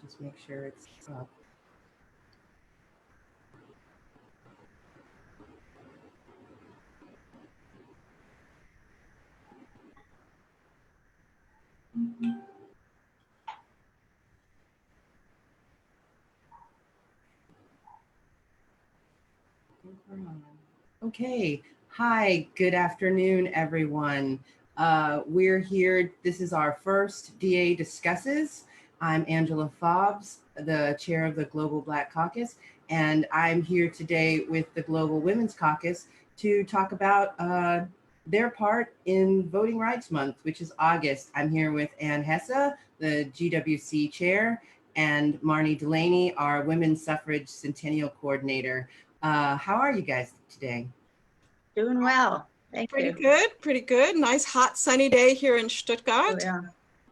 Just make sure it's up. Okay. Hi, good afternoon, everyone. We're here. This is our first DA Discusses. I'm Angela Fobbs, the chair of the Global Black Caucus, and I'm here today with the Global Women's Caucus to talk about their part in Voting Rights Month, which is August. I'm here with Ann Hesse, the GWC chair, and Marnie Delaney, our Women's Suffrage Centennial Coordinator. How are you guys today? Doing well. Thank you. Pretty good. Nice hot sunny day here in Stuttgart. Oh, yeah.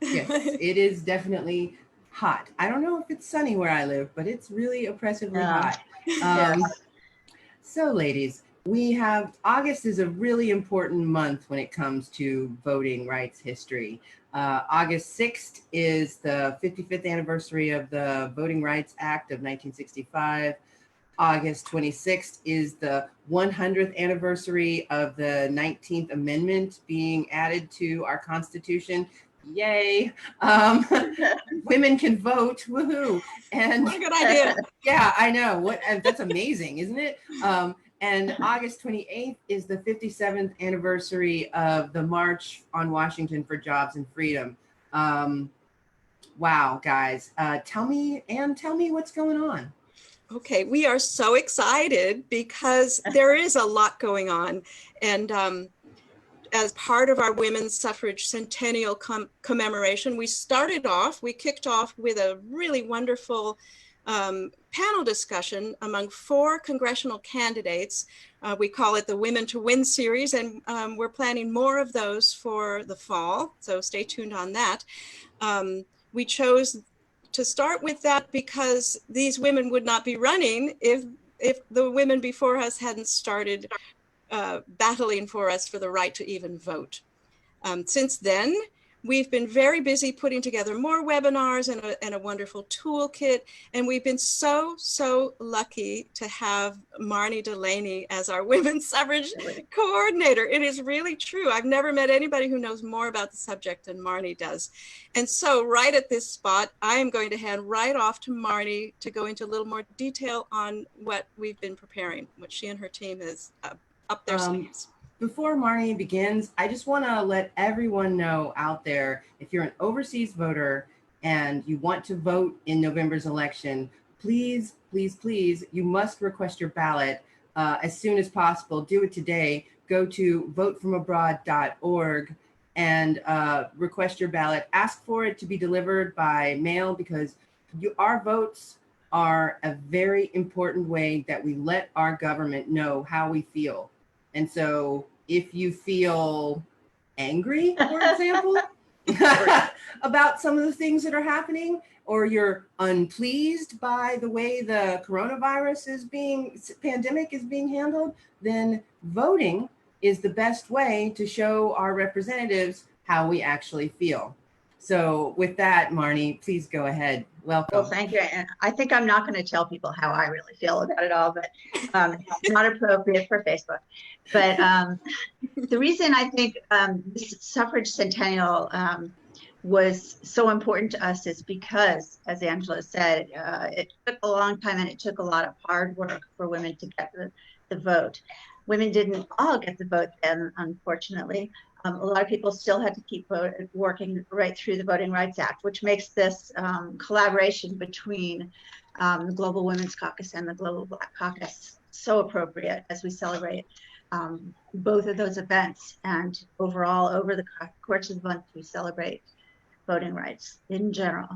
Yes, it is definitely hot. I don't know if it's sunny where I live, but it's really oppressively hot. Yes. So ladies, we have, August is a really important month when it comes to voting rights history. August 6th is the 55th anniversary of the Voting Rights Act of 1965. August 26th is the 100th anniversary of the 19th Amendment being added to our Constitution. Yay. Women can vote. Woohoo. And what a good idea. Yeah, I know. That's amazing, isn't it? And August 28th is the 57th anniversary of the March on Washington for Jobs and Freedom. Wow, guys. Tell me what's going on. Okay, we are so excited because there is a lot going on. And as part of our Women's Suffrage Centennial commemoration, we kicked off with a really wonderful panel discussion among 4 congressional candidates. We call it the Women to Win series, and we're planning more of those for the fall, so stay tuned on that. We chose to start with that because these women would not be running if the women before us hadn't started battling for us for the right to even vote. Since then, we've been very busy putting together more webinars and a wonderful toolkit. And we've been so lucky to have Marnie Delaney as our Women's Suffrage Coordinator. It is really true. I've never met anybody who knows more about the subject than Marnie does. And so right at this spot, I am going to hand right off to Marnie to go into a little more detail on what we've been preparing, what she and her team has up their sleeves. Before Marnie begins, I just want to let everyone know out there, if you're an overseas voter and you want to vote in November's election, please, you must request your ballot as soon as possible. Do it today. Go to votefromabroad.org and request your ballot. Ask for it to be delivered by mail because our votes are a very important way that we let our government know how we feel. And so if you feel angry, for example, about some of the things that are happening, or you're unpleased by the way the coronavirus pandemic is being handled, then voting is the best way to show our representatives how we actually feel. So with that, Marnie, please go ahead. Welcome. Well, thank you. And I think I'm not going to tell people how I really feel about it all, but it's not appropriate for Facebook. But the reason I think this suffrage centennial was so important to us is because, as Angela said, it took a long time and it took a lot of hard work for women to get the vote. Women didn't all get the vote then, unfortunately. A lot of people still had to keep working right through the Voting Rights Act, which makes this collaboration between the Global Women's Caucus and the Global Black Caucus so appropriate as we celebrate both of those events. And overall, over the course of the month, we celebrate voting rights in general.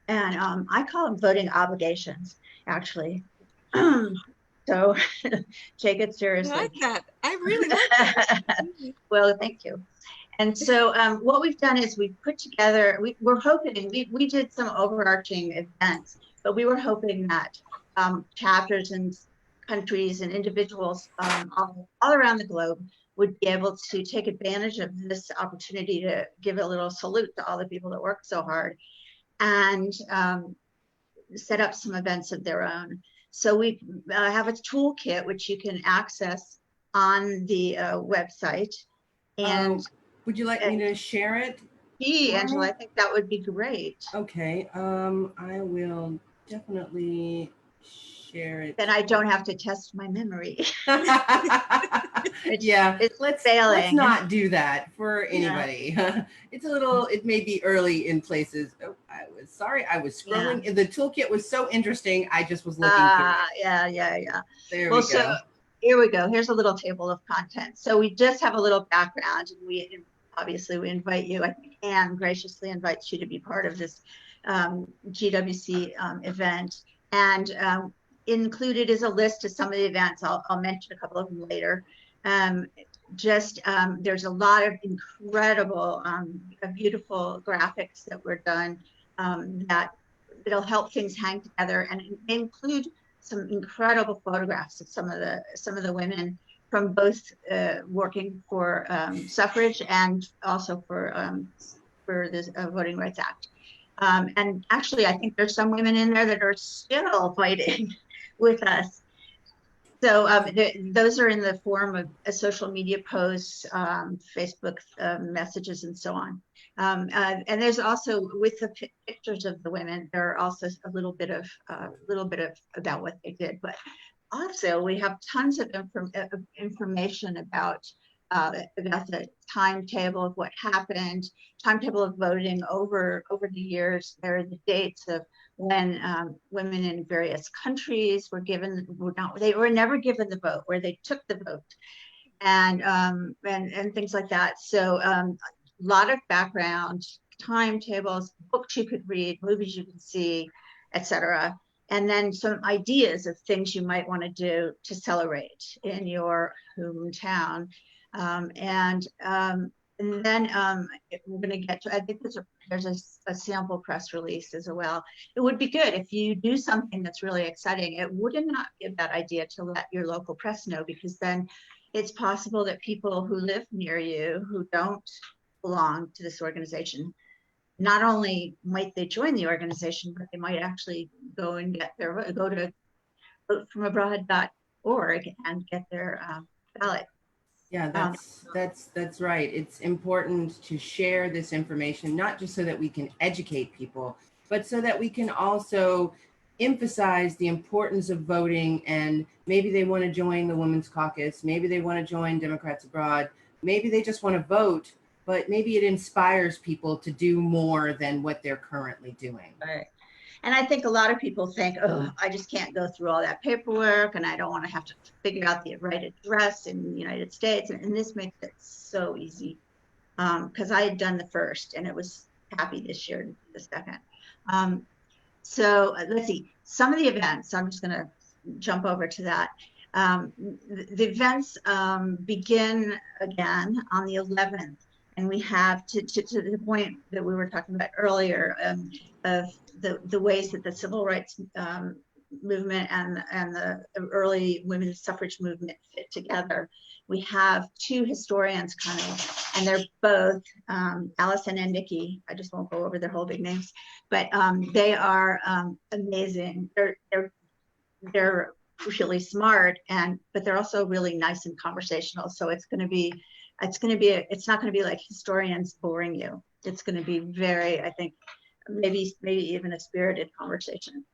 And I call them voting obligations, actually. So take it seriously. I like that. I really like that. Well, thank you. And so what we've done is we've put together, we're hoping, we did some overarching events, but we were hoping that chapters and countries and individuals all around the globe would be able to take advantage of this opportunity to give a little salute to all the people that work so hard and set up some events of their own. So we have a toolkit which you can access on the website. And would you like me to share it? Angela, I think that would be great. Okay, I will definitely share it. Then I don't have to test my memory. Yeah, it's let's failing. not do that for anybody. Yeah. It's a little, it may be early in places. Oh, I was sorry, I was scrolling. The toolkit was so interesting. I just was looking through it. Yeah. There we go. So here we go. Here's a little table of content. So we just have a little background, and we obviously we invite you. I think Anne graciously invites you to be part of this GWC event, and included is a list of some of the events. I'll mention a couple of them later. There's a lot of incredible, beautiful graphics that were done that'll help things hang together, and include some incredible photographs of some of the women from both working for suffrage and also for this Voting Rights Act. And actually, I think there's some women in there that are still fighting with us. So those are in the form of social media posts, Facebook messages, and so on. And there's also, with the pictures of the women, there are also a little bit of about what they did. But also, we have tons of information about the timetable of what happened, timetable of voting over the years. There are the dates of when women in various countries they were never given the vote, where they took the vote, and things like that. So a lot of background, timetables, books you could read, movies you can see, etc. And then some ideas of things you might want to do to celebrate in your hometown. And then we're going to get to, I think there's a sample press release as well. It would be good if you do something that's really exciting. It would not be a bad idea to let your local press know, because then it's possible that people who live near you who don't belong to this organization, not only might they join the organization, but they might actually go to votefromabroad.org and get their ballot. Yeah, that's right. It's important to share this information, not just so that we can educate people, but so that we can also emphasize the importance of voting. And maybe they want to join the Women's Caucus, maybe they want to join Democrats Abroad, maybe they just want to vote, but maybe it inspires people to do more than what they're currently doing. Right. And I think a lot of people think, oh, I just can't go through all that paperwork, and I don't want to have to figure out the right address in the United States. And this makes it so easy, because I had done the first, and it was happy this year to do the second. So let's see, some of the events, I'm just going to jump over to that. The events begin again on the 11th. And we have to the point that we were talking about earlier, of the ways that the civil rights movement and the early women's suffrage movement fit together. We have two historians coming, and they're both Allison and Nikki. I just won't go over their whole big names, but they are amazing. They're really smart, but they're also really nice and conversational. So it's not going to be like historians boring you. It's going to be very, I think, maybe even a spirited conversation.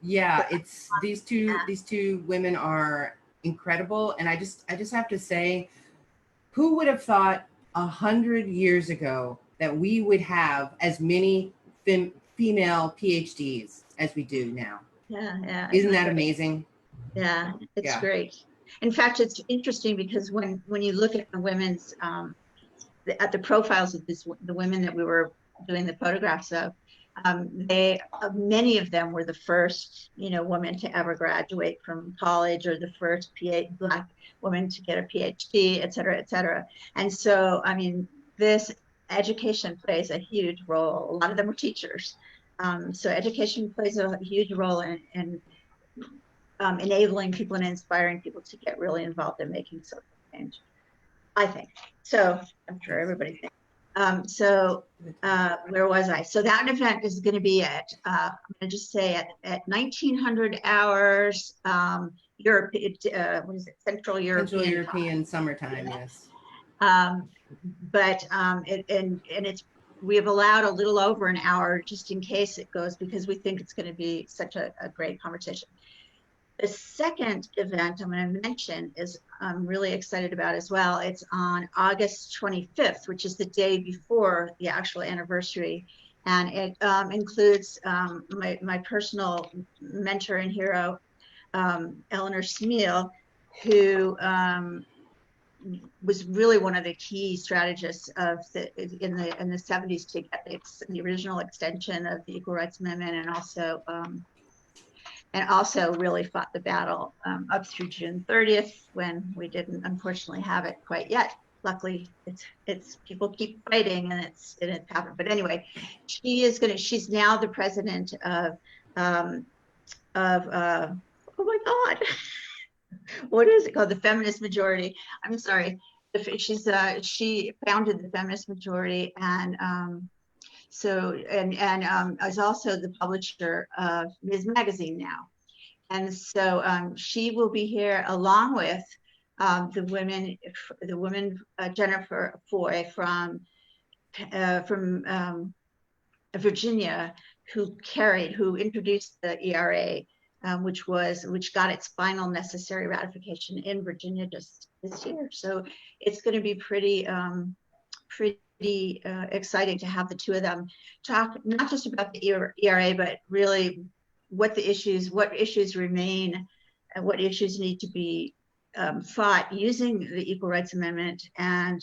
Yeah, it's these two women are incredible, and I just have to say, who would have thought 100 years ago that we would have as many female PhDs as we do now? Yeah. Isn't that amazing? Yeah, it's great. In fact, it's interesting because when you look at the women's at the profiles of the women that we were doing the photographs of, many of them were the first woman to ever graduate from college, or the first Black woman to get a PhD, et cetera, et cetera. And so, I mean, this education plays a huge role. A lot of them were teachers. So education plays a huge role in enabling people and inspiring people to get really involved in making social change, I think. So I'm sure everybody thinks. Where was I? So that event is going to be at, I'm going to just say at 1900 hours, Europe, what is it? Central Central European European summertime, yes. We have allowed a little over an hour just in case it goes, because we think it's going to be such a great conversation. The second event I'm going to mention is I'm really excited about as well. It's on August 25th, which is the day before the actual anniversary. And it includes my personal mentor and hero, Eleanor Smeal, who was really one of the key strategists of in the 70s to get the original extension of the Equal Rights Amendment, and also really fought the battle up through June 30th, when we didn't unfortunately have it quite yet. Luckily, it's people keep fighting, and it's happened. But anyway, she's now the president of oh my God, what is it called? The Feminist Majority. I'm sorry. She founded the Feminist Majority, and is also the publisher of Ms. Magazine now. And so she will be here along with the woman Jennifer Foy from Virginia, who introduced the ERA, which got its final necessary ratification in Virginia just this year. So it's going to be pretty exciting to have the two of them talk not just about the ERA, but really what issues remain and what issues need to be fought using the Equal Rights Amendment, and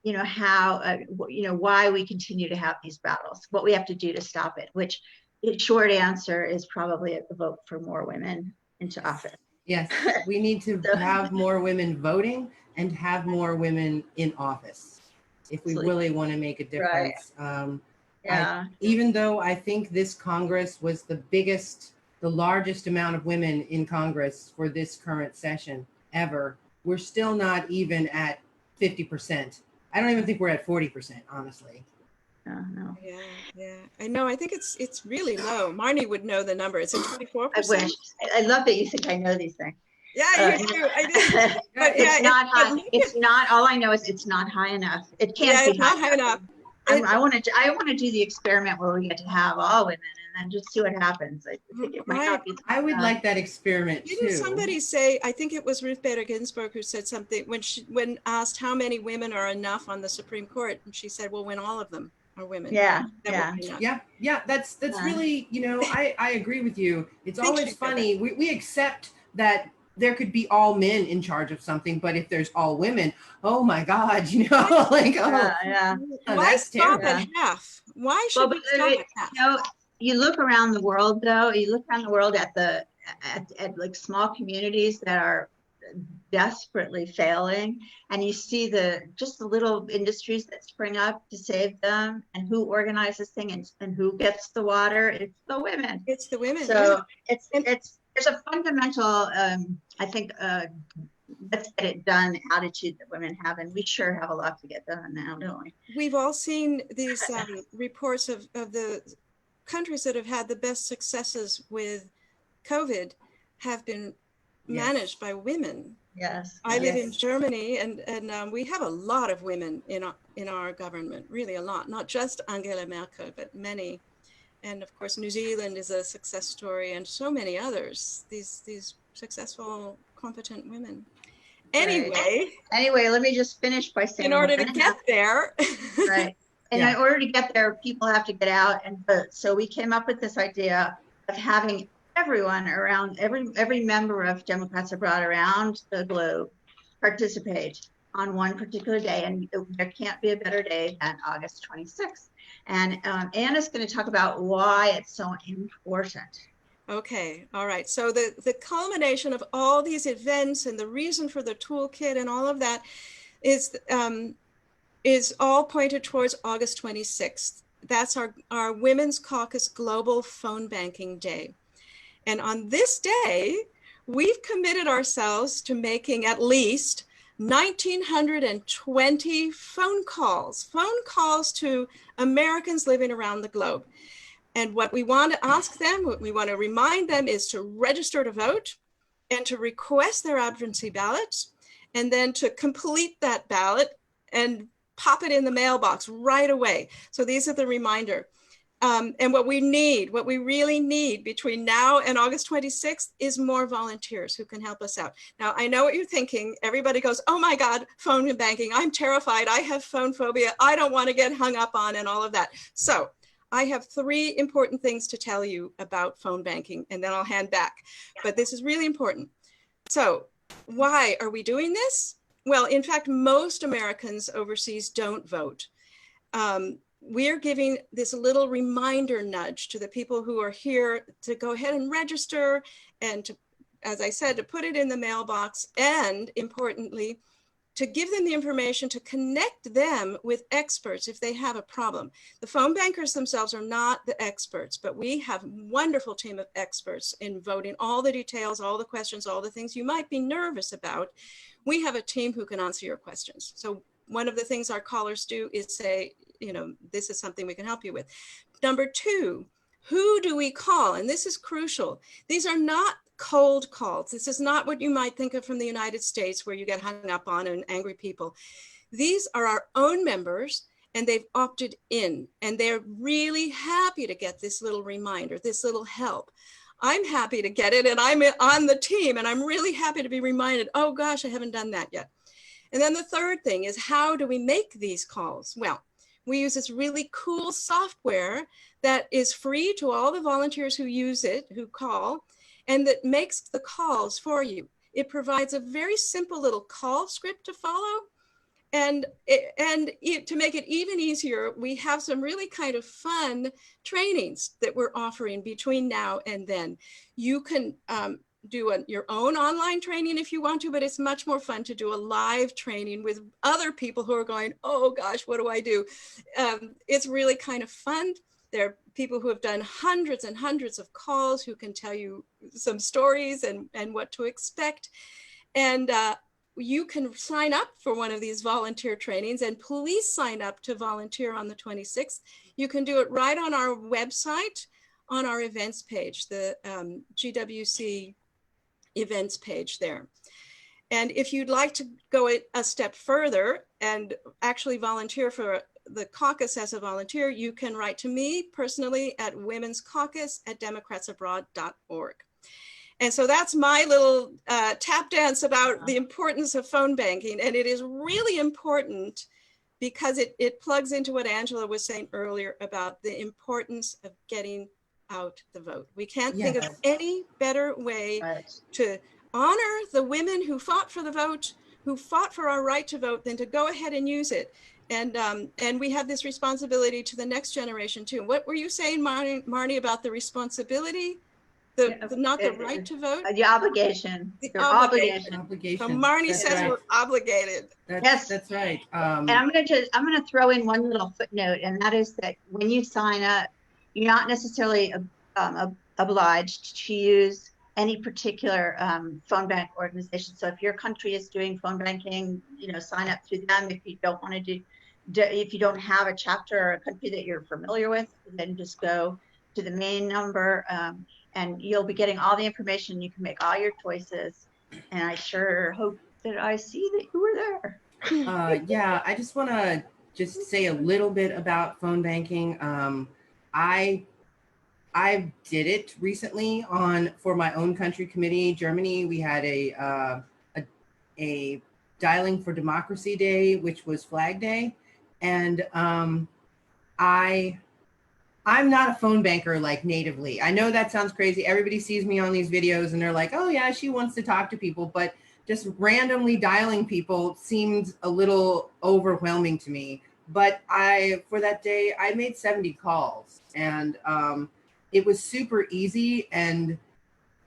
why we continue to have these battles, what we have to do to stop it, which the short answer is probably a vote for more women into office. Yes, we need to have more women voting and have more women in office if we really want to make a difference. Right. Even though I think this Congress was the largest amount of women in Congress for this current session ever, we're still not even at 50%. I don't even think we're at 40%, honestly. No. Yeah. I know. I think it's really low. Marnie would know the number. It's at 24%. I wish. I love that you think I know these things. Yeah, you do. I do. But it's not high. It's not. All I know is it's not high enough. It can't be not high enough. I want to do the experiment where we get to have all women and then just see what happens. I think it might not be. I would like that experiment too. Didn't somebody say? I think it was Ruth Bader Ginsburg who said something when asked how many women are enough on the Supreme Court, and she said, "Well, when all of them are women." Yeah. That's really, I agree with you. It's always funny. We accept that there could be all men in charge of something, but if there's all women, oh my God, Why stop at half? Why should we stop at half? You look around the world, though. You look around the world at like small communities that are desperately failing, and you see the little industries that spring up to save them, and who organizes things and who gets the water. It's the women. It's the women. So there's a fundamental, I think, let's get it done attitude that women have, and we sure have a lot to get done now, don't we? We've all seen these reports of the countries that have had the best successes with COVID have been managed by women. Yes. I live in Germany, and we have a lot of women in our government, really a lot, not just Angela Merkel, but many. And of course, New Zealand is a success story, and so many others, these successful, competent women. Anyway, let me just finish by saying, in order to get there. Right. And in order to get there, people have to get out and vote. So we came up with this idea of having everyone around, every member of Democrats abroad around the globe participate on one particular day. And there can't be a better day than August 26th. And Anna's going to talk about why it's so important. Okay, all right. So the culmination of all these events and the reason for the toolkit and all of that is all pointed towards August 26th. That's our Women's Caucus Global Phone Banking Day. And on this day, we've committed ourselves to making at least 1,920 phone calls to Americans living around the globe. And what we want to ask them, what we want to remind them is to register to vote and to request their absentee ballots, and then to complete that ballot and pop it in the mailbox right away. So these are the reminder. And what we really need between now and August 26th is more volunteers who can help us out. Now, I know what you're thinking. Everybody goes, oh my God, phone banking. I'm terrified. I have phone phobia. I don't want to get hung up on and all of that. So I have 3 important things to tell you about phone banking, and then I'll hand back. But this is really important. So why are we doing this? Well, in fact, most Americans overseas don't vote. We're giving this little reminder nudge to the people who are here to go ahead and register and to, as I said, to put it in the mailbox, and importantly, to give them the information to connect them with experts if they have a problem. The phone bankers themselves are not the experts, but we have a wonderful team of experts in voting, all the details, all the questions, all the things you might be nervous about. We have a team who can answer your questions. So one of the things our callers do is say, you know, this is something we can help you with. Number 2, who do we call? And this is crucial. These are not cold calls. This is not what you might think of from the United States, where you get hung up on and angry people. These are our own members, and they've opted in, and they're really happy to get this little reminder, this little help. I'm happy to get it, and I'm on the team, and I'm really happy to be reminded, oh gosh, I haven't done that yet. And then the third thing is, how do we make these calls? Well, we use this really cool software that is free to all the volunteers who use it, who call, and that makes the calls for you. It provides a very simple little call script to follow. And to make it even easier, we have some really kind of fun trainings that we're offering between now and then. You can do your own online training if you want to, but it's much more fun to do a live training with other people who are going, oh gosh, what do I do? It's really kind of fun. There are people who have done hundreds and hundreds of calls who can tell you some stories and what to expect. And you can sign up for one of these volunteer trainings, and please sign up to volunteer on the 26th. You can do it right on our website, on our events page, the GWC events page there. And if you'd like to go a step further and actually volunteer for the caucus as a volunteer, you can write to me personally at womenscaucus@democratsabroad.org. And so that's my little tap dance about the importance of phone banking. And it is really important because it plugs into what Angela was saying earlier about the importance of getting out the vote. We can't think of any better way to honor the women who fought for the vote, who fought for our right to vote, than to go ahead and use it. And we have this responsibility to the next generation too. What were you saying, Marnie, about the responsibility? Not the right to vote? The obligation. The obligation. So Marnie says we're obligated. That's right. And I'm gonna throw in one little footnote, and that is that when you sign up, you're not necessarily obliged to use any particular phone bank organization. So if your country is doing phone banking, sign up through them. If you don't want to if you don't have a chapter or a country that you're familiar with, then just go to the main number, and you'll be getting all the information. You can make all your choices. And I sure hope that I see that you were there. Yeah, I just want to say a little bit about phone banking. I did it recently for my own country committee, Germany. We had a Dialing for Democracy Day, which was Flag Day. And I'm not a phone banker like natively. I know that sounds crazy. Everybody sees me on these videos and they're like, oh yeah, she wants to talk to people, but just randomly dialing people seemed a little overwhelming to me. But for that day, I made 70 calls, and it was super easy, and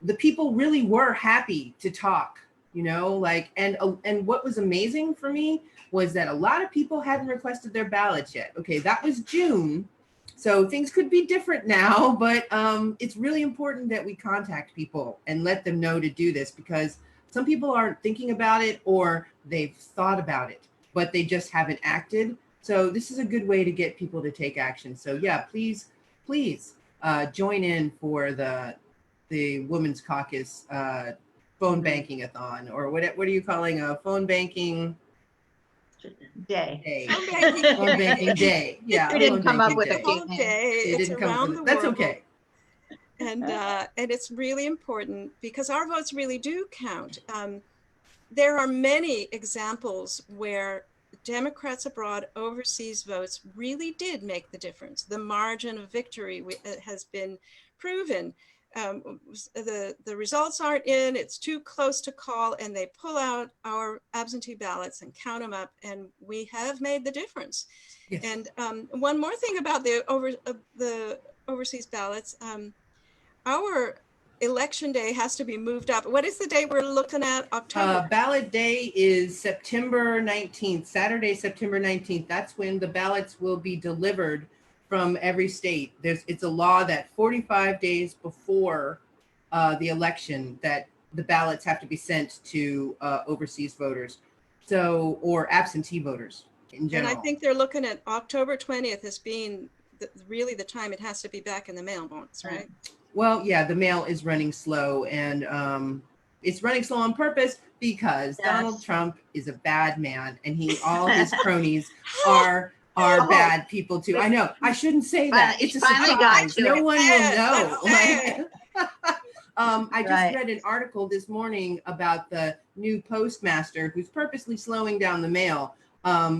the people really were happy to talk, and what was amazing for me was that a lot of people hadn't requested their ballots yet. Okay, that was June, so things could be different now, but it's really important that we contact people and let them know to do this, because some people aren't thinking about it, or they've thought about it, but they just haven't acted. So this is a good way to get people to take action. So yeah, please join in for the Women's Caucus phone banking-a-thon, or what are you calling a phone banking day? Phone banking Phone banking day. Yeah, We a didn't phone come up banking with a day. cute Phone name. day. They It's didn't come up around with the it. That's world. okay. And it's really important because our votes really do count. There are many examples where Democrats abroad overseas votes really did make the difference. The margin of victory has been proven. The results aren't in, it's too close to call, and they pull out our absentee ballots and count them up, and we have made the difference. Yes. And one more thing about the overseas ballots, our election day has to be moved up. What is the day we're looking at? October. Ballot day is September 19th, Saturday, September 19th. That's when the ballots will be delivered from every state. It's a law that 45 days before the election that the ballots have to be sent to overseas voters, so, or absentee voters in general. And I think they're looking at October 20th as being really the time it has to be back in the mailbox, right? Well, yeah, the mail is running slow, and it's running slow on purpose because Donald Trump is a bad man, and all his cronies are bad people too. I know I shouldn't say that. It's a surprise. No one will know. I just read an article this morning about the new postmaster who's purposely slowing down the mail.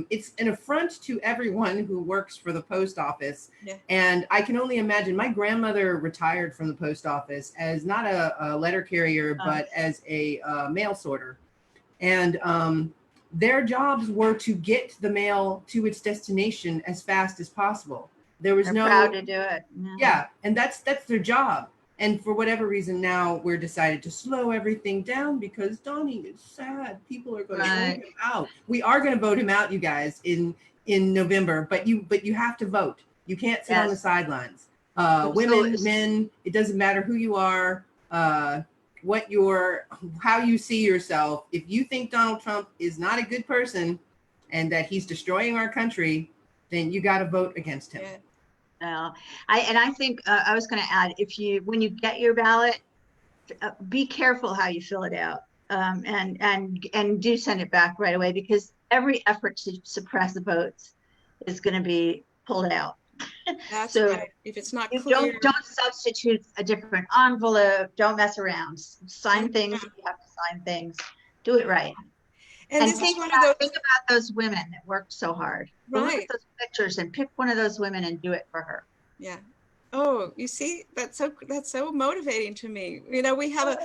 It's an affront to everyone who works for the post office. Yeah. And I can only imagine, my grandmother retired from the post office as not a letter carrier, but as a mail sorter. And their jobs were to get the mail to its destination as fast as possible. There was They're proud to do it. Yeah, and that's their job. And for whatever reason, now we're decided to slow everything down because Donnie is sad. People are going to vote him out. We are going to vote him out, you guys, in November. But you have to vote. You can't sit on the sidelines. Women, men, it doesn't matter who you are, how you see yourself. If you think Donald Trump is not a good person and that he's destroying our country, then you got to vote against him. Yeah. I think I was going to add, when you get your ballot, be careful how you fill it out, and do send it back right away, because every effort to suppress the votes is going to be pulled out. That's so right. If it's not clear, don't substitute a different envelope. Don't mess around. Sign things. You have to sign things. Do it right. And think about those women that worked so hard. Right. Look at those pictures and pick one of those women and do it for her. Yeah. Oh, you see, that's so motivating to me. You know, we have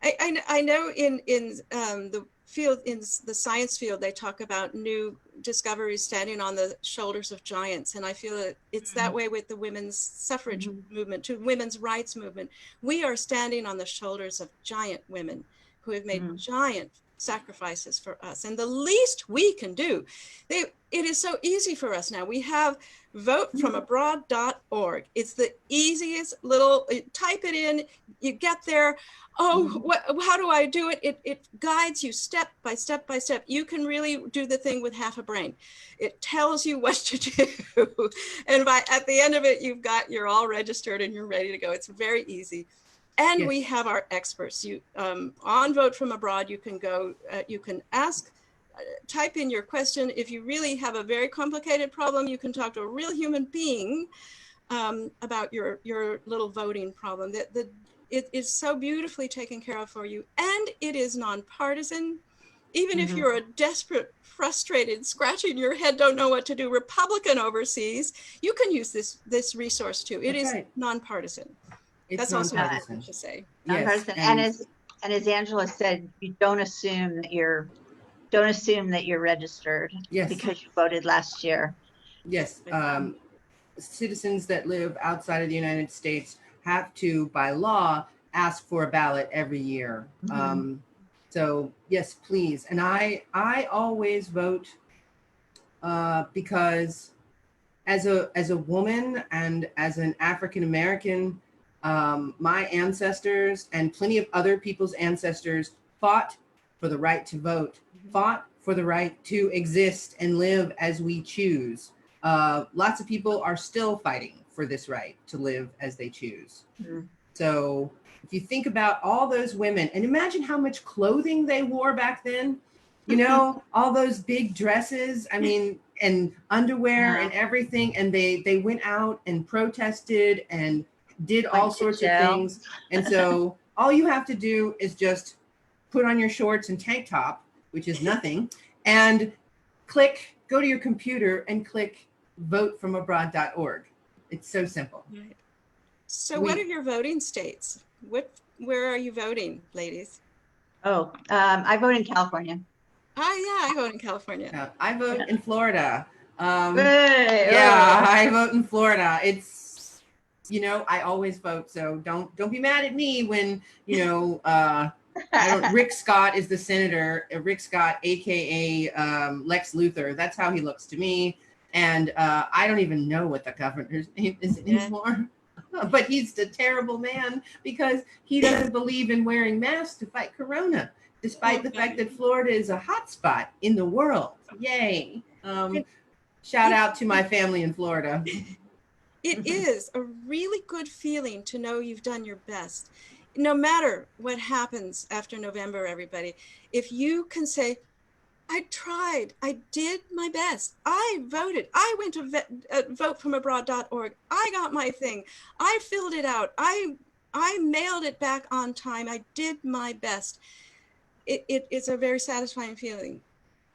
I know in the field, in the science field, they talk about new discoveries standing on the shoulders of giants. And I feel that it's that way with the women's suffrage movement, to women's rights movement. We are standing on the shoulders of giant women who have made giant sacrifices for us, and the least we can do, it is so easy for us now. We have votefromabroad.org. It's the easiest little, type it in, you get there. How do I do it? It guides you step by step by step. You can really do the thing with half a brain. It tells you what to do, and at the end of it, you're all registered and you're ready to go. It's very easy. And we have our experts. You on Vote From Abroad, you can go, you can ask, type in your question. If you really have a very complicated problem, you can talk to a real human being about your little voting problem. It is so beautifully taken care of for you, and it is nonpartisan. Even if you're a desperate, frustrated, scratching your head, don't know what to do Republican overseas, you can use this resource too. It is nonpartisan. That's also important to say. Nonpartisan. And as Angela said, you don't assume that you're registered because you voted last year. Yes. Citizens that live outside of the United States have to, by law, ask for a ballot every year. So yes, please. And I always vote because as a woman and as an African American, My ancestors and plenty of other people's ancestors fought for the right to vote, fought for the right to exist and live as we choose. Lots of people are still fighting for this right to live as they choose. Mm. So if you think about all those women and imagine how much clothing they wore back then, you know, all those big dresses, I mean, and underwear and everything. And they went out and protested and did all sorts of things. And so all you have to do is just put on your shorts and tank top, which is nothing, and go to your computer and click votefromabroad.org. It's so simple. Right. So what are your voting states? Where are you voting, ladies? Oh, I vote in California. Oh yeah, I vote in California. I vote in Florida. Hey, Yeah, I vote in Florida. It's, you know, I always vote. So don't be mad at me when, you know, Rick Scott is the senator. Rick Scott, AKA Lex Luthor. That's how he looks to me. And I don't even know what the governor's name is anymore. But he's a terrible man because he doesn't believe in wearing masks to fight corona, despite the fact that Florida is a hot spot in the world. Yay. Shout out to my family in Florida. It is a really good feeling to know you've done your best. No matter what happens after November, everybody, if you can say, I tried, I did my best, I voted, I went to votefromabroad.org, I got my thing, I filled it out, I mailed it back on time, I did my best. It's a very satisfying feeling,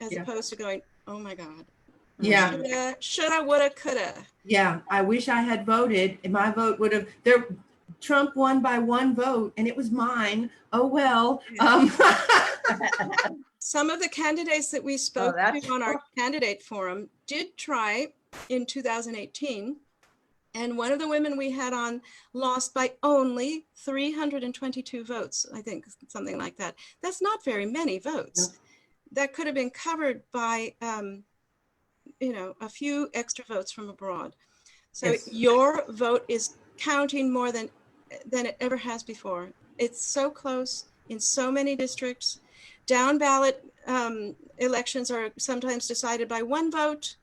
as opposed to going, oh my God. Yeah. Shoulda, woulda, coulda. Yeah. I wish I had voted, and my vote would have, Trump won by one vote and it was mine. Oh, well. Some of the candidates that we spoke to on our candidate forum did try in 2018. And one of the women we had on lost by only 322 votes, I think, something like that. That's not very many votes. No. That could have been covered by, you know, a few extra votes from abroad. So your vote is counting more than it ever has before. It's so close in so many districts. Down ballot elections are sometimes decided by one vote.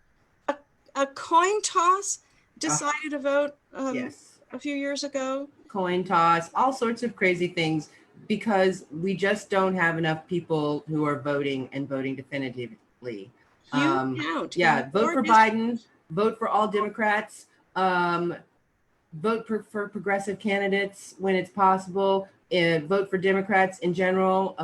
A coin toss decided a vote a few years ago. Coin toss, all sorts of crazy things, because we just don't have enough people who are voting and voting definitively. You count. Yeah, vote for Biden, vote for all Democrats, vote for progressive candidates when it's possible, vote for Democrats in general.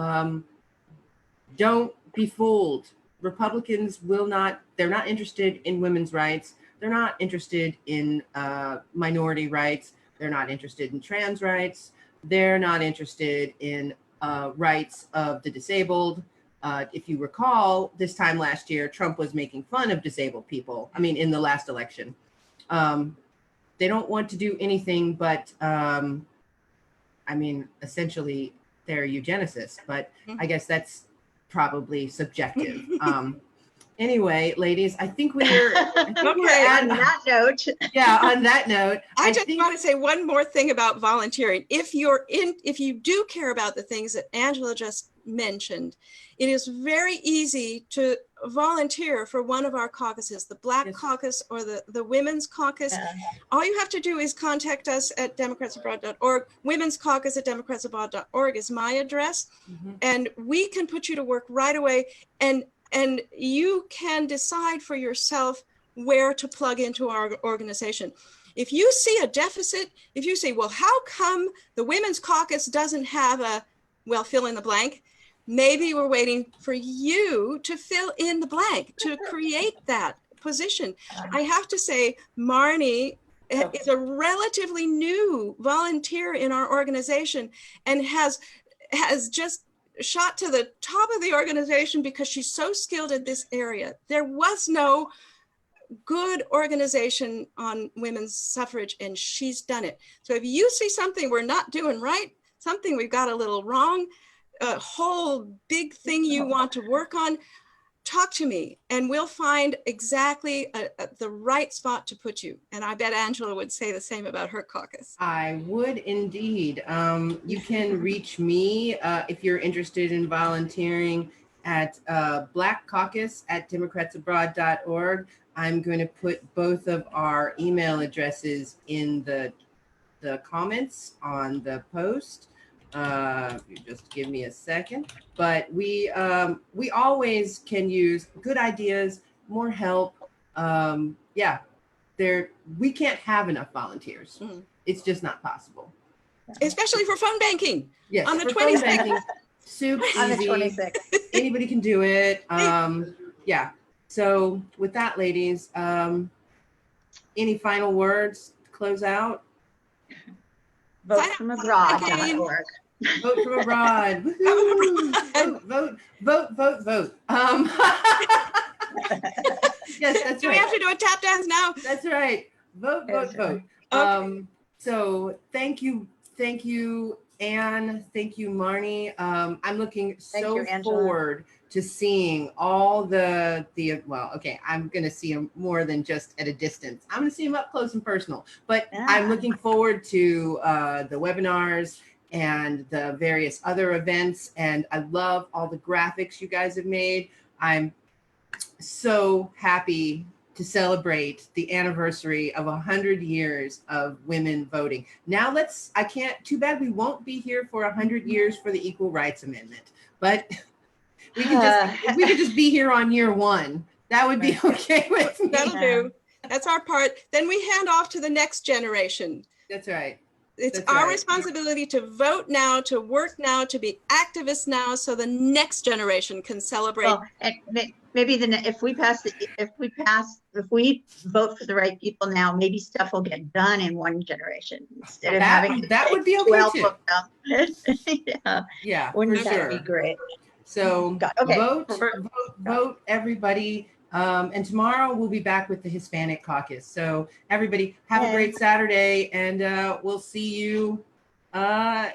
Don't be fooled. Republicans they're not interested in women's rights. They're not interested in minority rights. They're not interested in trans rights. They're not interested in rights of the disabled. If you recall, this time last year, Trump was making fun of disabled people. I mean, in the last election. They don't want to do anything but, I mean, essentially, they're eugenicists, but I guess that's probably subjective. Anyway, ladies, I think we're on that note. Yeah, on that note, I just want to say one more thing about volunteering. If you do care about the things that Angela just mentioned, it is very easy to volunteer for one of our caucuses, the Black Caucus or the Women's Caucus. All you have to do is contact us at democratsabroad.org. Women's Caucus at democratsabroad.org is my address. And we can put you to work right away. And you can decide for yourself where to plug into our organization. If you see a deficit, if you say, well, how come the Women's Caucus doesn't have fill in the blank? Maybe we're waiting for you to fill in the blank, to create that position. I have to say, Marnie is a relatively new volunteer in our organization and has just shot to the top of the organization because she's so skilled in this area. There was no good organization on women's suffrage, and she's done it. So if you see something we're not doing right, something we've got a little wrong, a whole big thing you want to work on, talk to me and we'll find exactly the right spot to put you. And I bet Angela would say the same about her caucus. I would indeed. You can reach me if you're interested in volunteering at blackcaucus@democratsabroad.org. I'm going to put both of our email addresses in the comments on the post. You just give me a second. But we always can use good ideas, more help. Yeah, we can't have enough volunteers. Mhm. It's just not possible. Especially for phone banking. Yes, On the for phone 26th. banking, super On the easy. 26th. Anybody can do it. Yeah. So with that, ladies, any final words to close out? Vote from abroad.org. Vote from abroad. Woohoo! Vote. Yes, that's Do we right. have to do a tap dance now? That's right. Vote. Okay. So thank you, Anne. Thank you, Marnie. I'm looking so you, Angela. forward to seeing all the well, okay, I'm gonna see them more than just at a distance. I'm gonna see them up close and personal, but Yeah. I'm looking forward to the webinars and the various other events. And I love all the graphics you guys have made. I'm so happy to celebrate the anniversary of 100 years of women voting. Now too bad we won't be here for 100 years for the Equal Rights Amendment, but we could just be here on year one. That would be okay with me. That'll do. That's our part. Then we hand off to the next generation. That's right. It's That's our right. responsibility to vote now, to work now, to be activists now, so the next generation can celebrate. Well, and maybe if we vote for the right people now, maybe stuff will get done in one generation instead of having that would be okay 12 too. of them. Yeah, Wouldn't for that sure. be great? So Okay. vote, everybody. And tomorrow we'll be back with the Hispanic Caucus. So everybody have a great Saturday, and we'll see you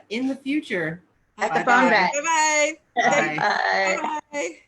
in the future. At the phone bank. Bye-bye. Bye. Bye. Bye.